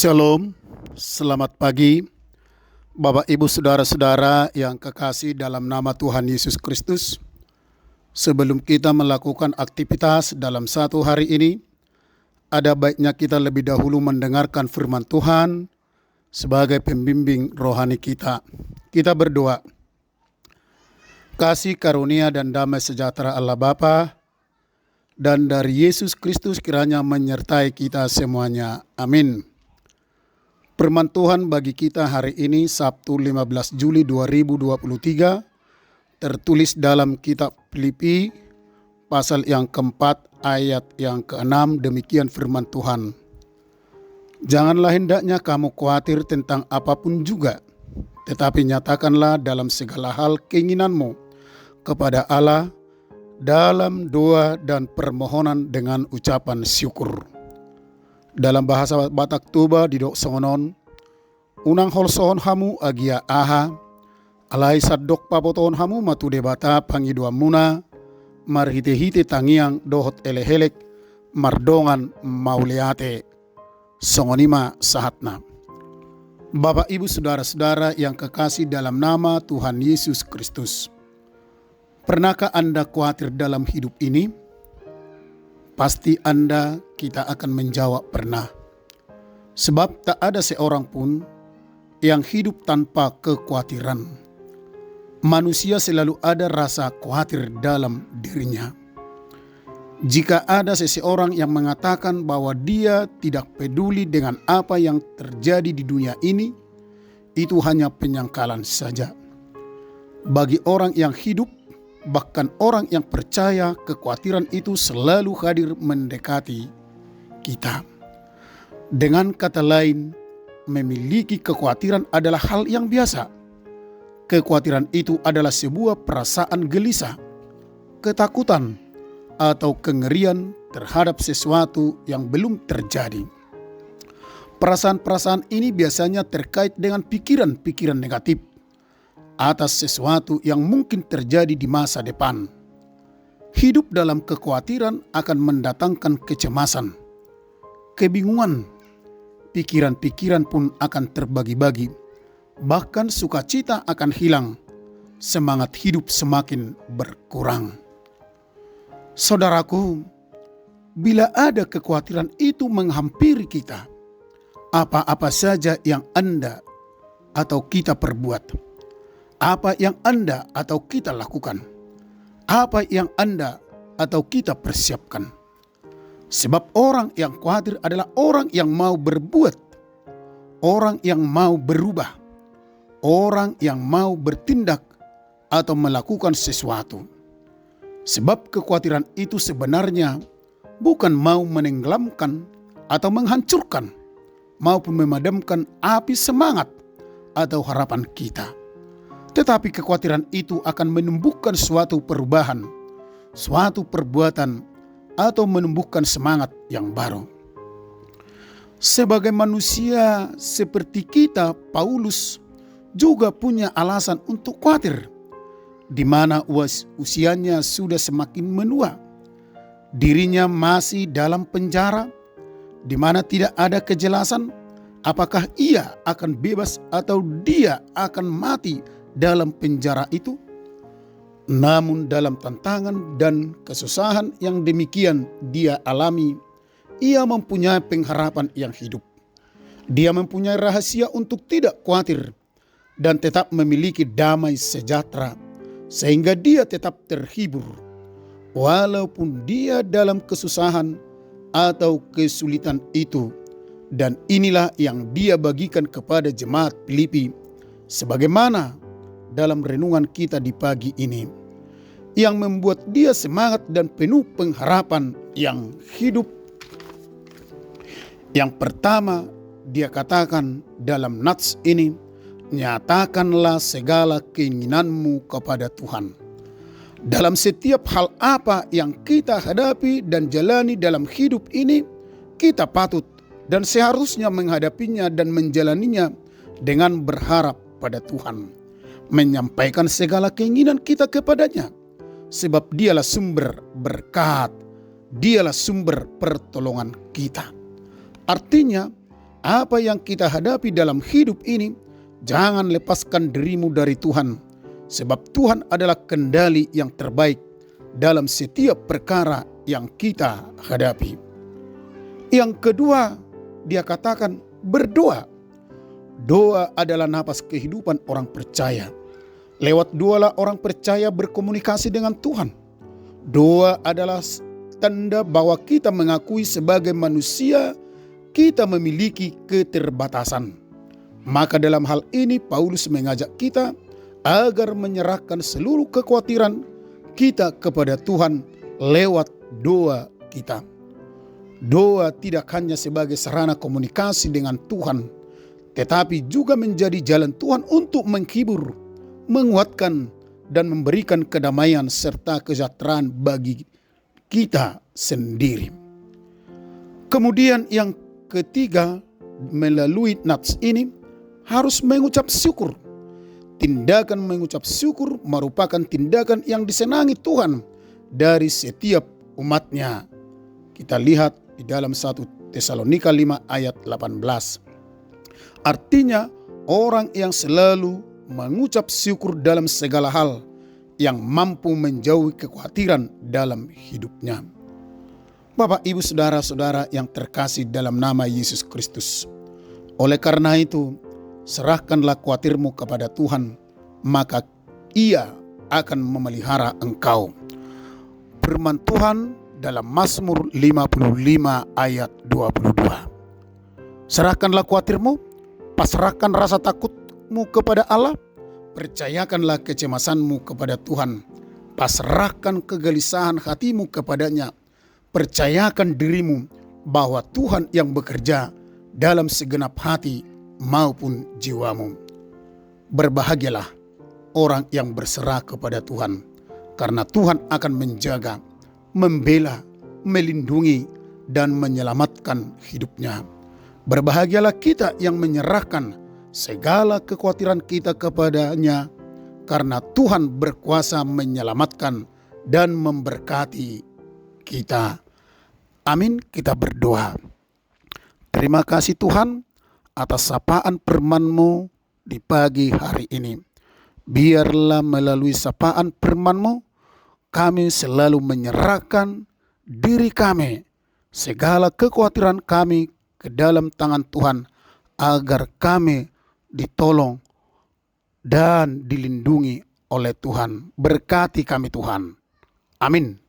Shalom, selamat pagi Bapak Ibu Saudara-saudara yang kekasih dalam nama Tuhan Yesus Kristus. Sebelum kita melakukan aktivitas dalam satu hari ini, ada baiknya kita lebih dahulu mendengarkan firman Tuhan sebagai pembimbing rohani kita. Kita berdoa. Kasih karunia dan damai sejahtera Allah Bapa dan dari Yesus Kristus kiranya menyertai kita semuanya. Amin. Firman Tuhan bagi kita hari ini Sabtu 15 Juli 2023 tertulis dalam kitab Filipi pasal yang keempat ayat yang keenam. Demikian firman Tuhan. Janganlah hendaknya kamu khawatir tentang apapun juga, tetapi nyatakanlah dalam segala hal keinginanmu kepada Allah dalam doa dan permohonan dengan ucapan syukur. Dalam bahasa Batak Toba di dok songonon, unang holsohon hamu agia aha, alai sadok papoton hamu matu debata pangidua muna, marhite-hite tangiang dohot elehelek, mardongan mauleate, songonima sahatna. Bapak Ibu Saudara-saudara yang kekasih dalam nama Tuhan Yesus Kristus. Pernahkah Anda khawatir dalam hidup ini? Pasti kita akan menjawab pernah. Sebab tak ada seorang pun yang hidup tanpa kekhawatiran. Manusia selalu ada rasa khawatir dalam dirinya. Jika ada seseorang yang mengatakan bahwa dia tidak peduli dengan apa yang terjadi di dunia ini, itu hanya penyangkalan saja. Bagi orang yang hidup, bahkan orang yang percaya, kekhawatiran itu selalu hadir mendekati kita. Dengan kata lain, memiliki kekhawatiran adalah hal yang biasa. Kekhawatiran itu adalah sebuah perasaan gelisah, ketakutan, atau kengerian terhadap sesuatu yang belum terjadi. Perasaan-perasaan ini biasanya terkait dengan pikiran-pikiran negatif atas sesuatu yang mungkin terjadi di masa depan. Hidup dalam kekhawatiran akan mendatangkan kecemasan, kebingungan, pikiran-pikiran pun akan terbagi-bagi, bahkan sukacita akan hilang, semangat hidup semakin berkurang. Saudaraku, bila ada kekhawatiran itu menghampiri kita, apa-apa saja yang Anda atau kita perbuat, apa yang Anda atau kita lakukan, apa yang Anda atau kita persiapkan. Sebab orang yang khawatir adalah orang yang mau berbuat, orang yang mau berubah, orang yang mau bertindak atau melakukan sesuatu. Sebab kekhawatiran itu sebenarnya bukan mau menenggelamkan atau menghancurkan maupun memadamkan api semangat atau harapan kita. Tetapi kekhawatiran itu akan menumbuhkan suatu perubahan, suatu perbuatan, atau menumbuhkan semangat yang baru. Sebagai manusia seperti kita, Paulus juga punya alasan untuk khawatir, di mana usianya sudah semakin menua. Dirinya masih dalam penjara, di mana tidak ada kejelasan apakah ia akan bebas atau dia akan mati dalam penjara itu. Namun dalam tantangan dan kesusahan yang demikian dia alami, ia mempunyai pengharapan yang hidup. Dia mempunyai rahasia untuk tidak khawatir dan tetap memiliki damai sejahtera, sehingga dia tetap terhibur walaupun dia dalam kesusahan atau kesulitan itu. Dan inilah yang dia bagikan kepada jemaat Filipi, sebagaimana dalam renungan kita di pagi ini, yang membuat dia semangat dan penuh pengharapan yang hidup. Yang pertama, dia katakan dalam nats ini, nyatakanlah segala keinginanmu kepada Tuhan. Dalam setiap hal apa yang kita hadapi dan jalani dalam hidup ini, kita patut dan seharusnya menghadapinya dan menjalaninya dengan berharap pada Tuhan, menyampaikan segala keinginan kita kepadanya, sebab dialah sumber berkat, dialah sumber pertolongan kita. Artinya, apa yang kita hadapi dalam hidup ini, jangan lepaskan dirimu dari Tuhan, sebab Tuhan adalah kendali yang terbaik dalam setiap perkara yang kita hadapi. Yang kedua, dia katakan berdoa. Doa adalah napas kehidupan orang percaya. Lewat doalah orang percaya berkomunikasi dengan Tuhan. Doa adalah tanda bahwa kita mengakui sebagai manusia kita memiliki keterbatasan. Maka dalam hal ini Paulus mengajak kita agar menyerahkan seluruh kekhawatiran kita kepada Tuhan lewat doa kita. Doa tidak hanya sebagai sarana komunikasi dengan Tuhan, tetapi juga menjadi jalan Tuhan untuk menghibur, menguatkan, dan memberikan kedamaian serta kesejahteraan bagi kita sendiri. Kemudian yang ketiga, melalui nats ini harus mengucap syukur. Tindakan mengucap syukur merupakan tindakan yang disenangi Tuhan dari setiap umatnya. Kita lihat di dalam 1 Tesalonika 5 ayat 18. Artinya orang yang selalu mengucap syukur dalam segala hal, yang mampu menjauhi kekhawatiran dalam hidupnya. Bapak, Ibu, saudara-saudara yang terkasih dalam nama Yesus Kristus, oleh karena itu serahkanlah khawatirmu kepada Tuhan, maka Ia akan memelihara engkau. Firman Tuhan dalam Mazmur 55 ayat 22. Serahkanlah khawatirmu, pasrahkan rasa takutmu kepada Allah, percayakanlah kecemasanmu kepada Tuhan, pasrahkan kegelisahan hatimu kepadanya, percayakan dirimu bahwa Tuhan yang bekerja dalam segenap hati maupun jiwamu. Berbahagialah orang yang berserah kepada Tuhan, karena Tuhan akan menjaga, membela, melindungi, dan menyelamatkan hidupnya. Berbahagialah kita yang menyerahkan segala kekhawatiran kita kepadanya, karena Tuhan berkuasa menyelamatkan dan memberkati kita. Amin. Kita berdoa. Terima kasih Tuhan atas sapaan firman-Mu di pagi hari ini. Biarlah melalui sapaan firman-Mu kami selalu menyerahkan diri kami, segala kekhawatiran kami ke dalam tangan Tuhan, agar kami ditolong dan dilindungi oleh Tuhan. Berkati kami Tuhan. Amin.